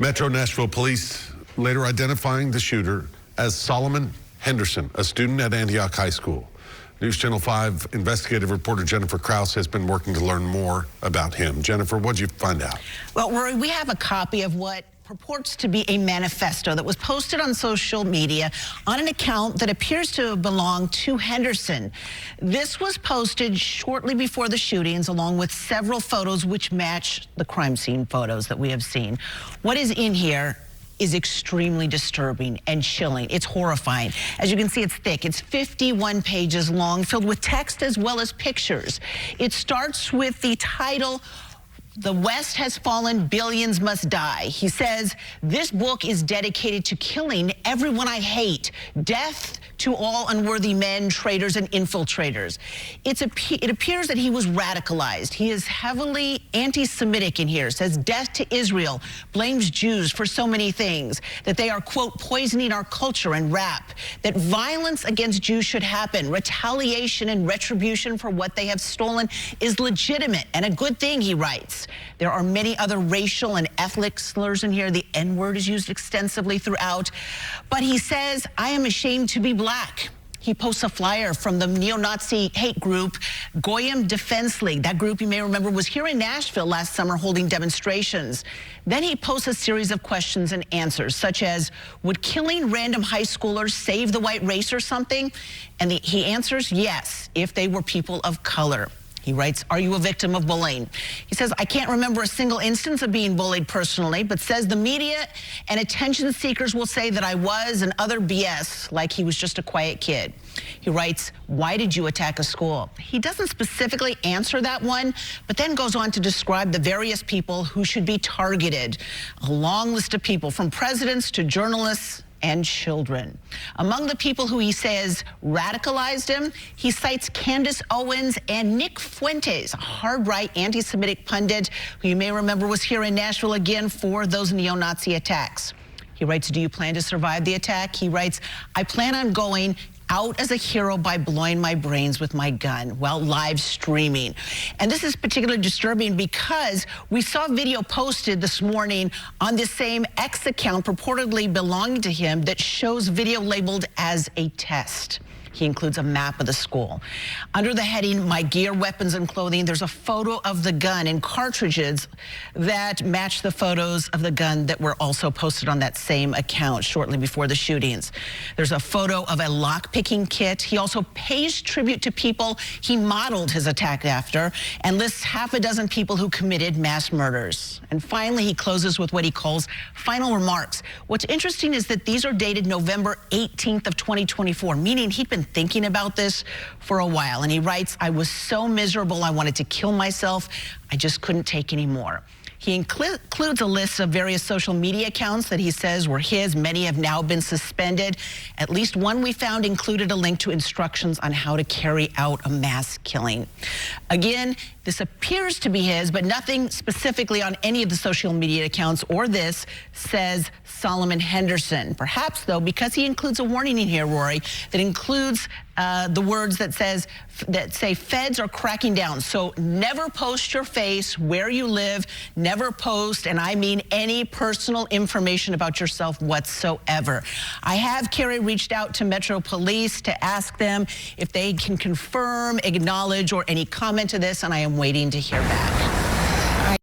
Metro Nashville police later identifying the shooter as Solomon Henderson, a student at Antioch High School. News Channel 5 investigative reporter Jennifer Krause has been working to learn more about him. Jennifer, what did you find out? Well, Rory, we have a copy of what purports to be a manifesto that was posted on social media on an account that appears to belong to Henderson. This was posted shortly before the shootings, along with several photos which match the crime scene photos that we have seen. What is in here is extremely disturbing and chilling. It's horrifying. As you can see, it's thick. It's 51 pages long, filled with text as well as pictures. It starts with the title, "The West Has Fallen, Billions Must Die." He says, "This book is dedicated to killing everyone I hate. Death to all unworthy men, traitors, and infiltrators." It appears that he was radicalized. He is heavily anti-Semitic in here, says death to Israel, blames Jews for so many things, that they are, quote, poisoning our culture and rap, that violence against Jews should happen, retaliation and retribution for what they have stolen is legitimate and a good thing, he writes. There are many other racial and ethnic slurs in here. The N-word is used extensively throughout. But he says, "I am ashamed to be black." He posts a flyer from the neo-Nazi hate group Goyim Defense League. That group, you may remember, was here in Nashville last summer holding demonstrations. Then he posts a series of questions and answers, such as, would killing random high schoolers save the white race or something? And he answers, yes, if they were people of color. He writes, are you a victim of bullying? He says, I can't remember a single instance of being bullied personally, but says the media and attention seekers will say that I was, and other BS, like he was just a quiet kid. He writes, why did you attack a school? He doesn't specifically answer that one, but then goes on to describe the various people who should be targeted. A long list of people, from presidents to journalists and children. Among the people who he says radicalized him, he cites Candace Owens and Nick Fuentes, a hard-right anti-Semitic pundit who you may remember was here in Nashville again for those neo-Nazi attacks. He writes, do you plan to survive the attack? He writes, I plan on going out as a hero by blowing my brains with my gun while live streaming. And this is particularly disturbing because we saw a video posted this morning on this same X account purportedly belonging to him that shows video labeled as a test. He includes a map of the school. Under the heading, My Gear, Weapons, and Clothing, there's a photo of the gun and cartridges that match the photos of the gun that were also posted on that same account shortly before the shootings. There's a photo of a lock-picking kit. He also pays tribute to people he modeled his attack after and lists half a dozen people who committed mass murders. And finally, he closes with what he calls final remarks. What's interesting is that these are dated November 18th of 2024, meaning he'd been thinking about this for a while. And he writes, I was so miserable, I wanted to kill myself. I just couldn't take any more. He includes a list of various social media accounts that he says were his. Many have now been suspended. At least one we found included a link to instructions on how to carry out a mass killing. Again, this appears to be his, but nothing specifically on any of the social media accounts or this says Solomon Henderson. Perhaps, though, because he includes a warning in here, Rory, that includes the words that say feds are cracking down. So never post your face, where you live, never post, and I mean any personal information about yourself whatsoever. I have, Carrie, reached out to Metro Police to ask them if they can confirm, acknowledge, or any comment to this, and I am waiting to hear back.